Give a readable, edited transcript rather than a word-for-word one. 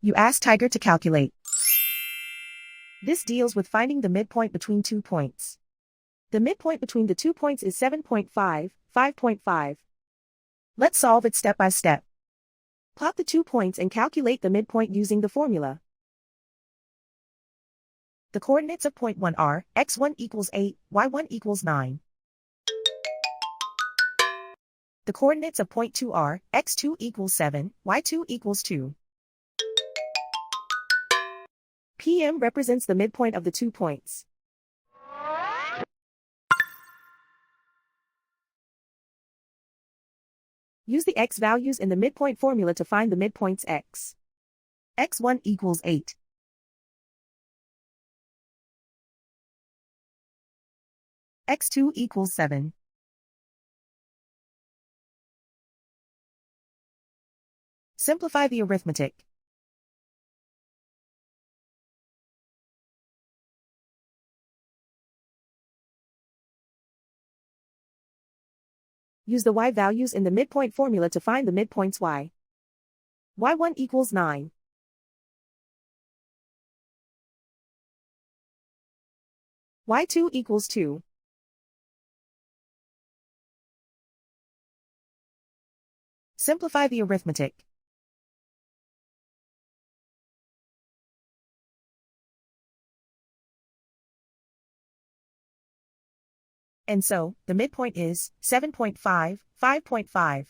You ask Tiger to calculate. This deals with finding the midpoint between 2 points. The midpoint between the 2 points is 7.5, 5.5. Let's solve it step by step. Plot the 2 points and calculate the midpoint using the formula. The coordinates of point 1 are x1 equals 8, y1 equals 9. The coordinates of point 2 are x2 equals 7, y2 equals 2. PM represents the midpoint of the 2 points. Use the x values in the midpoint formula to find the midpoints x. x1 equals 8. x2 equals 7. Simplify the arithmetic. Use the y values in the midpoint formula to find the midpoints y. y1 equals 9. y2 equals 2. Simplify the arithmetic. And so, the midpoint is 7.5, 5.5.